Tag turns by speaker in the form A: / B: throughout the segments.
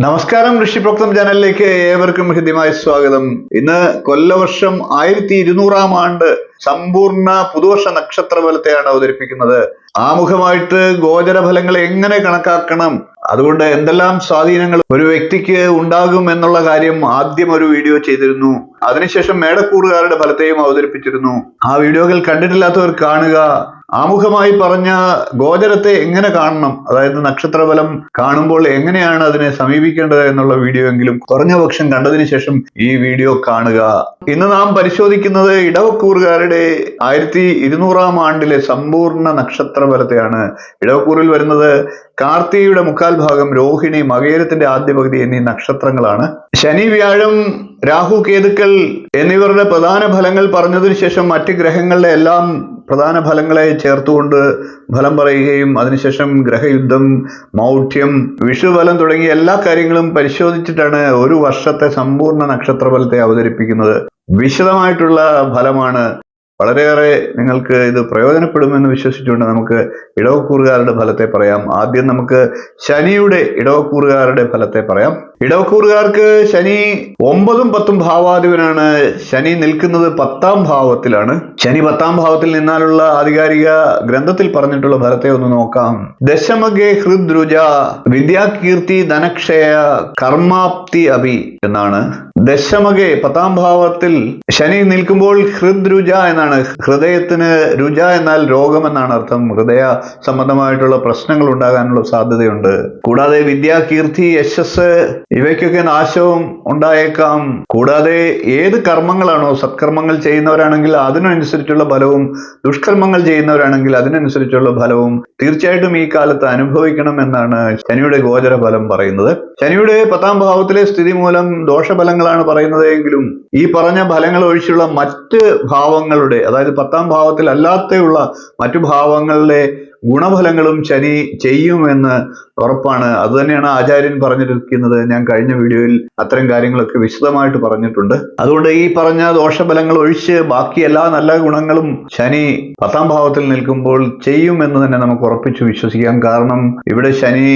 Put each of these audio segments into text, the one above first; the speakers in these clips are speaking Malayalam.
A: നമസ്കാരം, ഋഷിപ്രോക്തം ചാനലിലേക്ക് ഏവർക്കും ഹൃദ്യമായ സ്വാഗതം. ഇന്ന് കൊല്ലവർഷം 1200 ആണ്ട് സമ്പൂർണ്ണ പുതുവർഷ നക്ഷത്ര ഫലത്തെയാണ് അവതരിപ്പിക്കുന്നത്. ആമുഖമായിട്ട് ഗോചര ഫലങ്ങൾ എങ്ങനെ കണക്കാക്കണം, അതുകൊണ്ട് എന്തെല്ലാം സ്വാധീനങ്ങൾ ഒരു വ്യക്തിക്ക് ഉണ്ടാകും എന്നുള്ള കാര്യം ആദ്യം ഒരു വീഡിയോ ചെയ്തിരുന്നു. അതിനുശേഷം മേടക്കൂറുകാരുടെ ഫലത്തെയും അവതരിപ്പിച്ചിരുന്നു. ആ വീഡിയോകൾ കണ്ടിട്ടില്ലാത്തവർ കാണുക. ആമുഖമായി പറഞ്ഞ ഗോചരത്തെ എങ്ങനെ കാണണം, അതായത് നക്ഷത്രഫലം കാണുമ്പോൾ എങ്ങനെയാണ് അതിനെ സമീപിക്കേണ്ടത് എന്നുള്ള വീഡിയോ എങ്കിലും കുറഞ്ഞ പക്ഷം കണ്ടതിന് ശേഷം ഈ വീഡിയോ കാണുക. ഇന്ന് നാം പരിശോധിക്കുന്നത് ഇടവക്കൂറുകാരുടെ 1200 ആണ്ടിലെ സമ്പൂർണ്ണ നക്ഷത്ര ഫലത്തെയാണ്. ഇടവക്കൂറിൽ വരുന്നത് കാർത്തികയുടെ മുക്കാൽ ഭാഗം, രോഹിണി, മകേരത്തിന്റെ ആദ്യ പകുതി എന്നീ നക്ഷത്രങ്ങളാണ്. ശനി, വ്യാഴം, രാഹു, കേതുക്കൾ എന്നിവരുടെ പ്രധാന ഫലങ്ങൾ പറഞ്ഞതിന് ശേഷം മറ്റ് ഗ്രഹങ്ങളുടെ എല്ലാം പ്രധാന ഫലങ്ങളെ ചേർത്തുകൊണ്ട് ഫലം പറയുകയും അതിനുശേഷം ഗ്രഹയുദ്ധം, മൗഢ്യം, വിഷുഫലം തുടങ്ങിയ എല്ലാ കാര്യങ്ങളും പരിശോധിച്ചിട്ടാണ് ഒരു വർഷത്തെ സമ്പൂർണ്ണ നക്ഷത്രഫലത്തെ അവതരിപ്പിക്കുന്നത്. വിശദമായിട്ടുള്ള ഫലമാണ്. വളരെയേറെ നിങ്ങൾക്ക് ഇത് പ്രയോജനപ്പെടുമെന്ന് വിശ്വസിച്ചുകൊണ്ട് നമുക്ക് ഇടവക്കൂറുകാരുടെ ഫലത്തെ പറയാം. ആദ്യം നമുക്ക് ശനിയുടെ ഇടവക്കൂറുകാരുടെ ഫലത്തെ പറയാം. ഇടവക്കൂറുകാർക്ക് ശനി 9ഉം 10ഉം ഭാവാധിപനാണ്. ശനി നിൽക്കുന്നത് 10ആം ഭാവത്തിലാണ്. ശനി 10ആം ഭാവത്തിൽ നിന്നാലുള്ള ആധികാരിക ഗ്രന്ഥത്തിൽ പറഞ്ഞിട്ടുള്ള ഫലത്തെ ഒന്ന് നോക്കാം. ദശമഗേ ഹൃദ്രുജ വിദ്യാകീർത്തി ധനക്ഷയ കർമാപ്തി അഭി എന്നാണ്. ദശമകെ 10ആം ഭാവത്തിൽ ശനി നിൽക്കുമ്പോൾ ഹൃദ്രുജ എന്നാണ്. ഹൃദയത്തിന് രുജ എന്നാൽ രോഗം എന്നാണ് അർത്ഥം. ഹൃദയ സംബന്ധമായിട്ടുള്ള പ്രശ്നങ്ങൾ ഉണ്ടാകാനുള്ള സാധ്യതയുണ്ട്. കൂടാതെ വിദ്യാകീർത്തി, യശസ് ഇവയ്ക്കൊക്കെ നാശവും ഉണ്ടായേക്കാം. കൂടാതെ ഏത് കർമ്മങ്ങളാണോ, സത്കർമ്മങ്ങൾ ചെയ്യുന്നവരാണെങ്കിൽ അതിനനുസരിച്ചുള്ള ഫലവും, ദുഷ്കർമ്മങ്ങൾ ചെയ്യുന്നവരാണെങ്കിൽ അതിനനുസരിച്ചുള്ള ഫലവും തീർച്ചയായിട്ടും ഈ കാലത്ത് അനുഭവിക്കണം എന്നാണ് ശനിയുടെ ഗോചര ഫലം പറയുന്നത്. ശനിയുടെ 10ആം ഭാവത്തിലെ സ്ഥിതി മൂലം ദോഷഫലങ്ങളാണ് പറയുന്നത് എങ്കിലും ഈ പറഞ്ഞ ഫലങ്ങൾ ഒഴിച്ചുള്ള മറ്റ് ഭാവങ്ങളുടെ, അതായത് 10ആം ഭാവത്തിൽ അല്ലാതെയുള്ള മറ്റു ഭാവങ്ങളുടെ ഗുണഫലങ്ങളും ശനി ചെയ്യുമെന്ന് ഉറപ്പാണ്. അതുതന്നെയാണ് ആചാര്യൻ പറഞ്ഞിരിക്കുന്നത്. ഞാൻ കഴിഞ്ഞ വീഡിയോയിൽ അത്തരം കാര്യങ്ങളൊക്കെ വിശദമായിട്ട് പറഞ്ഞിട്ടുണ്ട്. അതുകൊണ്ട് ഈ പറഞ്ഞ ദോഷഫലങ്ങൾ ഒഴിച്ച് ബാക്കി എല്ലാ നല്ല ഗുണങ്ങളും ശനി 10ആം ഭാവത്തിൽ നിൽക്കുമ്പോൾ ചെയ്യുമെന്ന് തന്നെ നമുക്ക് ഉറപ്പിച്ചു വിശ്വസിക്കാം. കാരണം ഇവിടെ ശനി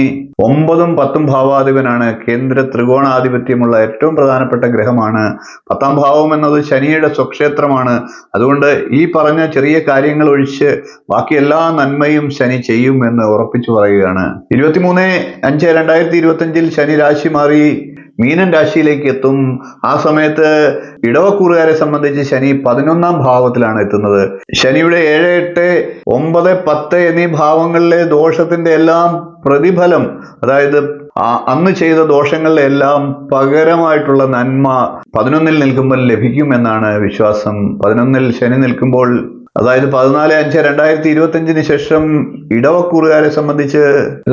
A: 9ഉം 10ഉം ഭാവാധിപനാണ്. കേന്ദ്ര ത്രികോണാധിപത്യമുള്ള ഏറ്റവും പ്രധാനപ്പെട്ട ഗ്രഹമാണ്. 10ആം ഭാവം എന്നത് ശനിയുടെ സ്വക്ഷേത്രമാണ്. അതുകൊണ്ട് ഈ പറഞ്ഞ ചെറിയ കാര്യങ്ങൾ ഒഴിച്ച് ബാക്കി എല്ലാ നന്മയും ശനി ചെയ്യും എന്ന് ഉറപ്പിച്ചു പറയുകയാണ്. 23/5/2025 ശനി രാശി മാറി മീനൻ രാശിയിലേക്ക് എത്തും. ആ സമയത്ത് ഇടവക്കൂറുകാരെ സംബന്ധിച്ച് ശനി 11ആം ഭാവത്തിലാണ് എത്തുന്നത്. ശനിയുടെ 7, 8, 9, 10 എന്നീ ഭാവങ്ങളിലെ ദോഷത്തിന്റെ എല്ലാം പ്രതിഫലം, അതായത് അന്ന് ചെയ്ത ദോഷങ്ങളുടെ എല്ലാം പകരമായിട്ടുള്ള നന്മ 11ൽ നിൽക്കുമ്പോൾ ലഭിക്കുമെന്നാണ് വിശ്വാസം. 11ൽ ശനി നിൽക്കുമ്പോൾ, അതായത് 14/5/2025 ശേഷം ഇടവക്കൂറുകാരെ സംബന്ധിച്ച്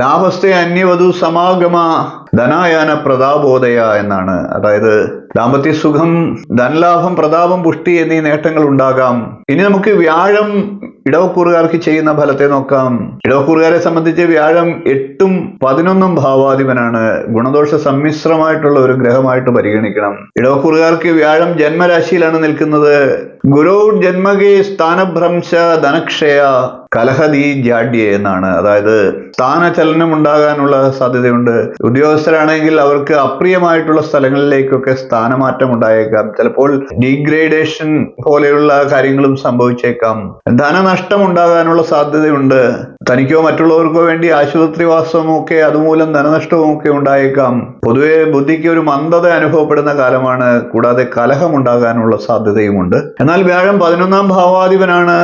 A: ലാഭസ്ഥ അന്യവധു സമാഗമ ധനായാന പ്രതാപോദയ എന്നാണ്. അതായത് ദാമ്പത്യ സുഖം, ധനലാഭം, പ്രതാപം, പുഷ്ടി എന്നീ നേട്ടങ്ങൾ ഉണ്ടാകാം. ഇനി നമുക്ക് വ്യാഴം ഇടവക്കൂറുകാർക്ക് ചെയ്യുന്ന ഫലത്തെ നോക്കാം. ഇടവക്കൂറുകാരെ സംബന്ധിച്ച് വ്യാഴം 8ഉം 11ഉം ഭാവാധിപനാണ്. ഗുണദോഷ സമ്മിശ്രമായിട്ടുള്ള ഒരു ഗ്രഹമായിട്ട് പരിഗണിക്കണം. ഇടവക്കൂറുകാർക്ക് വ്യാഴം ജന്മരാശിയിലാണ് നിൽക്കുന്നത്. ഗുരു ജന്മകേ സ്ഥാനഭ്രംശ ധനക്ഷയ കലഹദി ജാഡ്യ എന്നാണ്. അതായത് സ്ഥാനചലനം ഉണ്ടാകാനുള്ള സാധ്യതയുണ്ട്. ഉദ്യോഗസ്ഥരാണെങ്കിൽ അവർക്ക് അപ്രിയമായിട്ടുള്ള സ്ഥലങ്ങളിലേക്കൊക്കെ സ്ഥാനമാറ്റം ഉണ്ടായേക്കാം. ചിലപ്പോൾ ഡീഗ്രേഡേഷൻ പോലെയുള്ള കാര്യങ്ങളും സംഭവിച്ചേക്കാം. ധനനഷ്ടം ഉണ്ടാകാനുള്ള സാധ്യതയുണ്ട്. തനിക്കോ മറ്റുള്ളവർക്കോ വേണ്ടി ആശുപത്രിവാസമോ ഒക്കെ അതുമൂലം ധനനഷ്ടവും ഒക്കെ ഉണ്ടായേക്കാം. പൊതുവെ ബുദ്ധിക്ക് ഒരു മന്ദത അനുഭവപ്പെടുന്ന കാലമാണ്. കൂടാതെ കലഹം ഉണ്ടാകാനുള്ള സാധ്യതയുമുണ്ട്. എന്നാൽ വ്യാഴം 11ആം ഭാവാധിപനാണ്.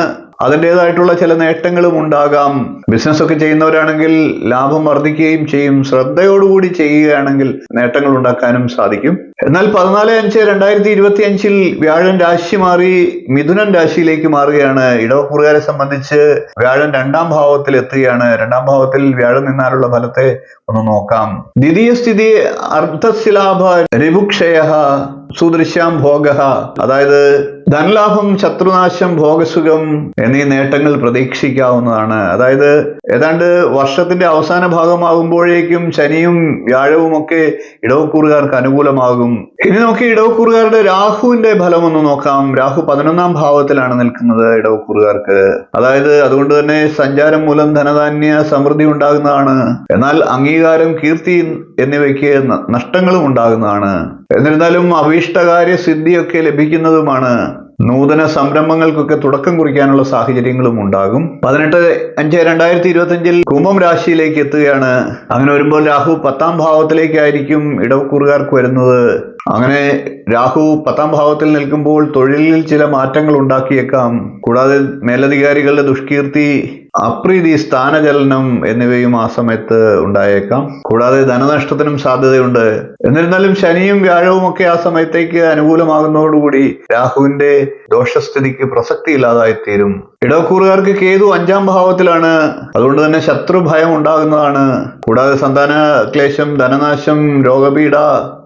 A: അതിൻ്റെതായിട്ടുള്ള ചില നേട്ടങ്ങളും ഉണ്ടാകാം. ബിസിനസ് ഒക്കെ ചെയ്യുന്നവരാണെങ്കിൽ ലാഭം വർദ്ധിക്കുകയും ചെയ്യും. ശ്രദ്ധയോടുകൂടി ചെയ്യുകയാണെങ്കിൽ നേട്ടങ്ങൾ ഉണ്ടാക്കാനും സാധിക്കും. എന്നാൽ 14/5/2025 വ്യാഴൻ രാശി മാറി മിഥുനൻ രാശിയിലേക്ക് മാറുകയാണ്. ഇടവക്കൂറുകാരെ സംബന്ധിച്ച് വ്യാഴൻ 2ആം ഭാവത്തിൽ എത്തുകയാണ്. 2ആം ഭാവത്തിൽ വ്യാഴം നിന്നാലുള്ള ഫലത്തെ ഒന്ന് നോക്കാം. ദ്വിതീയ സ്ഥിതി അർദ്ധശിലാഭ രിഭുക്ഷയ സുദൃശ്യാം ഭോഗ, അതായത് ധനലാഭം, ശത്രുനാശം, ഭോഗസുഖം എന്നീ നേട്ടങ്ങൾ പ്രതീക്ഷിക്കാവുന്നതാണ്. അതായത് ഏതാണ്ട് വർഷത്തിന്റെ അവസാന ഭാഗമാകുമ്പോഴേക്കും ശനിയും വ്യാഴവും ഒക്കെ ഇടവക്കൂറുകാർക്ക് അനുകൂലമാകും. ഇനി നമുക്ക് ഇടവക്കൂറുകാരുടെ രാഹുവിന്റെ ഫലം ഒന്ന് നോക്കാം. രാഹു 11ാം ഭാവത്തിലാണ് നിൽക്കുന്നത് ഇടവക്കൂറുകാർക്ക്. അതായത് അതുകൊണ്ട് തന്നെ സഞ്ചാരം മൂലം ധനധാന്യ സമൃദ്ധി ഉണ്ടാകുന്നതാണ്. എന്നാൽ അംഗീകാരം, കീർത്തി എന്നിവയ്ക്ക് നഷ്ടങ്ങളും ഉണ്ടാകുന്നതാണ്. എന്നിരുന്നാലും അഭീഷ്ടകാര്യ സിദ്ധിയൊക്കെ ലഭിക്കുന്നതുമാണ്. നൂതന സംരംഭങ്ങൾക്കൊക്കെ തുടക്കം കുറിക്കാനുള്ള സാഹചര്യങ്ങളും ഉണ്ടാകും. 18/5/2025 കുംഭം രാശിയിലേക്ക് എത്തുകയാണ്. അങ്ങനെ വരുമ്പോൾ രാഹു 10ാം ഭാവത്തിലേക്കായിരിക്കും ഇടവക്കൂറുകാർക്ക് വരുന്നത്. അങ്ങനെ രാഹു 10ാം ഭാവത്തിൽ നിൽക്കുമ്പോൾ തൊഴിലിൽ ചില മാറ്റങ്ങൾ ഉണ്ടാക്കിയേക്കാം. കൂടാതെ മേലധികാരികളുടെ ദുഷ്കീർത്തി, അപ്രീതി, സ്ഥാനചലനം എന്നിവയും ആ സമയത്ത് ഉണ്ടായേക്കാം. കൂടാതെ ധനനഷ്ടത്തിനും സാധ്യതയുണ്ട്. എന്നിരുന്നാലും ശനിയും വ്യാഴവും ഒക്കെ ആ സമയത്തേക്ക് അനുകൂലമാകുന്നതോടുകൂടി രാഹുവിന്റെ ദോഷസ്ഥിതിക്ക് പ്രസക്തി ഇല്ലാതായിത്തീരും. ഇടവക്കൂറുകാർക്ക് കേതു 5ാം ഭാവത്തിലാണ്. അതുകൊണ്ട് തന്നെ ശത്രുഭയം ഉണ്ടാകുന്നതാണ്. കൂടാതെ സന്താന ക്ലേശം, ധനനാശം, രോഗപീഠ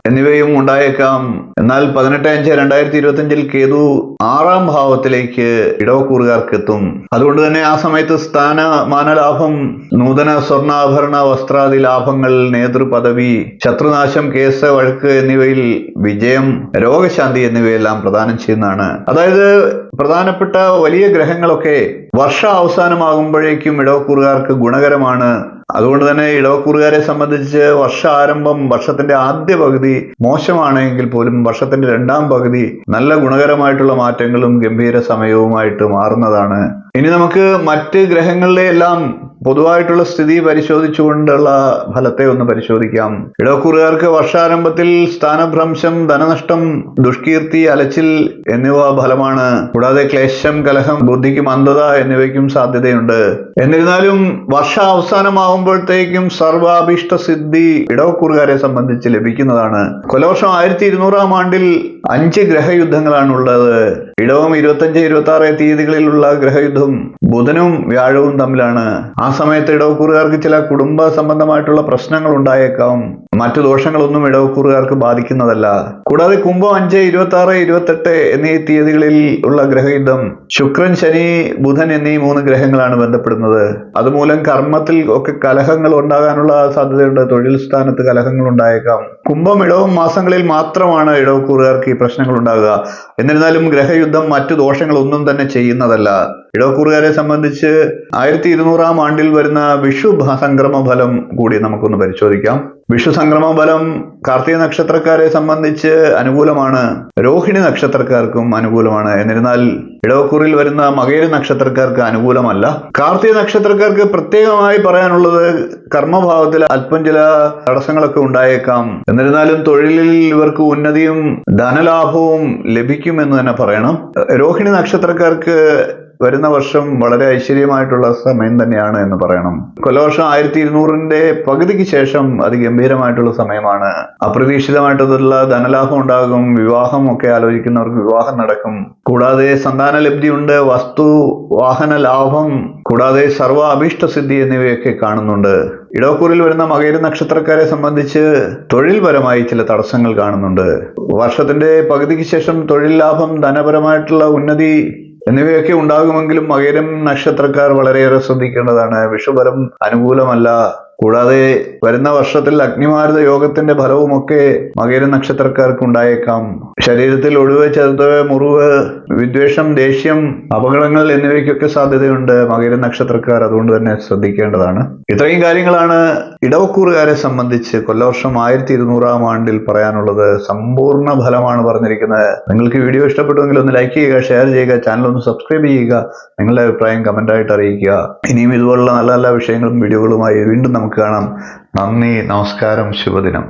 A: എന്നിവയും ഉണ്ടായേക്കാം. എന്നാൽ 18/5/2025 കേതു 6ാം ഭാവത്തിലേക്ക് ഇടവക്കൂറുകാർക്ക് എത്തും. അതുകൊണ്ട് തന്നെ ആ സമയത്ത് സ്ഥാനമാനലാഭം, നൂതന സ്വർണ്ണാഭരണ വസ്ത്രാദി ലാഭങ്ങൾ, നേതൃപദവി, ശത്രുനാശം, കേസ്, വഴക്ക് എന്നിവയിൽ വിജയം, രോഗശാന്തി എന്നിവയെല്ലാം പ്രദാനം ചെയ്യുന്നതാണ്. അതായത് പ്രധാനപ്പെട്ട വലിയ ഗ്രഹങ്ങളൊക്കെ വർഷ അവസാനമാകുമ്പോഴേക്കും ഇടവക്കൂറുകാർക്ക് ഗുണകരമാണ്. അതുകൊണ്ട് തന്നെ ഇടവക്കൂറുകാരെ സംബന്ധിച്ച് വർഷാരംഭം, വർഷത്തിന്റെ ആദ്യ പകുതി മോശമാണെങ്കിൽ പോലും വർഷത്തിന്റെ 2ാം പകുതി നല്ല ഗുണകരമായിട്ടുള്ള മാറ്റങ്ങളും ഗംഭീര സമയവുമായിട്ട് മാറുന്നതാണ്. ഇനി നമുക്ക് മറ്റ് ഗ്രഹങ്ങളിലെ എല്ലാം പൊതുവായിട്ടുള്ള സ്ഥിതി പരിശോധിച്ചുകൊണ്ടുള്ള ഫലത്തെ ഒന്ന് പരിശോധിക്കാം. ഇടവക്കൂറുകാർക്ക് വർഷാരംഭത്തിൽ സ്ഥാനഭ്രംശം, ധനനഷ്ടം, ദുഷ്കീർത്തി, അലച്ചിൽ എന്നിവ ഫലമാണ്. കൂടാതെ ക്ലേശം, കലഹം, ബുദ്ധിക്ക് മന്ദത എന്നിവയ്ക്കും സാധ്യതയുണ്ട്. എന്നിരുന്നാലും വർഷ അവസാനമാകുമ്പോഴത്തേക്കും സർവാഭീഷ്ട സിദ്ധി ഇടവക്കൂറുകാരെ സംബന്ധിച്ച് ലഭിക്കുന്നതാണ്. കൊലവർഷം 1200-ാം ആണ്ടിൽ 5 ഗ്രഹയുദ്ധങ്ങളാണ് ഉള്ളത്. ഇടവം 25-26 തീയതികളിലുള്ള ഗ്രഹയുദ്ധം ബുധനും വ്യാഴവും തമ്മിലാണ്. ആ സമയത്ത് ഇടവക്കൂറുകാർക്ക് ചില കുടുംബ സംബന്ധമായിട്ടുള്ള പ്രശ്നങ്ങൾ ഉണ്ടായേക്കാം. മറ്റു ദോഷങ്ങളൊന്നും ഇടവക്കൂറുകാർക്ക് ബാധിക്കുന്നതല്ല. കൂടാതെ കുംഭം 5, 26, 28 എന്നീ തീയതികളിൽ ഉള്ള ഗ്രഹയുദ്ധം ശുക്രൻ, ശനി, ബുധൻ എന്നീ 3 ഗ്രഹങ്ങളാണ് ബന്ധപ്പെടുന്നത്. അതുമൂലം കർമ്മത്തിൽ ഒക്കെ കലഹങ്ങൾ ഉണ്ടാകാനുള്ള സാധ്യതയുണ്ട്. തൊഴിൽ സ്ഥാനത്ത് കലഹങ്ങൾ ഉണ്ടായേക്കാം. കുംഭം, ഇടവം മാസങ്ങളിൽ മാത്രമാണ് ഇടവക്കൂറുകാർക്ക് ഈ പ്രശ്നങ്ങൾ ഉണ്ടാകുക. എന്നിരുന്നാലും ഗ്രഹയുദ്ധം മറ്റു ദോഷങ്ങളൊന്നും തന്നെ ചെയ്യുന്നതല്ല. ഇടവക്കൂറുകാരെ സംബന്ധിച്ച് 1200-ാം ആണ്ടിൽ വരുന്ന വിഷു സംക്രമ ഫലം കൂടി നമുക്കൊന്ന് പരിശോധിക്കാം. വിഷു സംക്രമ ഫലം കാർത്തിക നക്ഷത്രക്കാരെ സംബന്ധിച്ച് അനുകൂലമാണ്. രോഹിണി നക്ഷത്രക്കാർക്കും അനുകൂലമാണ്. എന്നിരുന്നാൽ ഇടവക്കൂറിൽ വരുന്ന മകേര നക്ഷത്രക്കാർക്ക് അനുകൂലമല്ല. കാർത്തിക നക്ഷത്രക്കാർക്ക് പ്രത്യേകമായി പറയാനുള്ളത് കർമ്മഭാവത്തിൽ അല്പം ചില തടസ്സങ്ങളൊക്കെ ഉണ്ടായേക്കാം. എന്നിരുന്നാലും തൊഴിലിൽ ഇവർക്ക് ഉന്നതിയും ധനലാഭവും ലഭിക്കുമെന്ന് തന്നെ പറയണം. രോഹിണി നക്ഷത്രക്കാർക്ക് വരുന്ന വർഷം വളരെ ഐശ്വര്യമായിട്ടുള്ള സമയം തന്നെയാണ് എന്ന് പറയണം. കൊല്ലവർഷം 1200-ന്റെ പകുതിക്ക് ശേഷം അതിഗംഭീരമായിട്ടുള്ള സമയമാണ്. അപ്രതീക്ഷിതമായിട്ടുള്ള ധനലാഭം ഉണ്ടാകും. വിവാഹം ഒക്കെ ആലോചിക്കുന്നവർക്ക് വിവാഹം നടക്കും. കൂടാതെ സന്താന ലബ്ധിയുണ്ട്, വസ്തു വാഹന ലാഭം, കൂടാതെ സർവ്വ അഭീഷ്ട സിദ്ധി എന്നിവയൊക്കെ കാണുന്നുണ്ട്. ഇടവക്കൂറിൽ വരുന്ന മകേര നക്ഷത്രക്കാരെ സംബന്ധിച്ച് തൊഴിൽപരമായി ചില തടസ്സങ്ങൾ കാണുന്നുണ്ട്. വർഷത്തിന്റെ പകുതിക്ക് ശേഷം തൊഴിൽ ലാഭം, ധനപരമായിട്ടുള്ള ഉന്നതി എന്നിവയൊക്കെ ഉണ്ടാകുമെങ്കിലും മകരം നക്ഷത്രക്കാർ വളരെയേറെ ശ്രദ്ധിക്കേണ്ടതാണ്. വിഷുഫലം അനുകൂലമല്ല. കൂടാതെ വരുന്ന വർഷത്തിൽ അഗ്നിമാരുത യോഗത്തിന്റെ ഫലവുമൊക്കെ മകര നക്ഷത്രക്കാർക്ക് ഉണ്ടായേക്കാം. ശരീരത്തിൽ ഒഴിവ്, ചെറുത്, മുറിവ്, വിദ്വേഷം, ദേഷ്യം, അപകടങ്ങൾ എന്നിവയ്ക്കൊക്കെ സാധ്യതയുണ്ട് മകര നക്ഷത്രക്കാർ. അതുകൊണ്ട് തന്നെ ശ്രദ്ധിക്കേണ്ടതാണ്. ഇത്രയും കാര്യങ്ങളാണ് ഇടവക്കൂറുകാരെ സംബന്ധിച്ച് കൊല്ലവർഷം 1200-ാം ആണ്ടിൽ പറയാനുള്ളത്. സമ്പൂർണ്ണ ഫലമാണ് പറഞ്ഞിരിക്കുന്നത്. നിങ്ങൾക്ക് വീഡിയോ ഇഷ്ടപ്പെട്ടുവെങ്കിൽ ഒന്ന് ലൈക്ക് ചെയ്യുക, ഷെയർ ചെയ്യുക, ചാനൽ ഒന്ന് സബ്സ്ക്രൈബ് ചെയ്യുക, നിങ്ങളുടെ അഭിപ്രായം കമന്റായിട്ട് അറിയിക്കുക. ഇനിയും ഇതുപോലുള്ള നല്ല നല്ല വിഷയങ്ങളും വീഡിയോകളുമായി വീണ്ടും നമുക്ക് കാണാം. നന്ദി, നമസ്കാരം, ശുഭദിനം.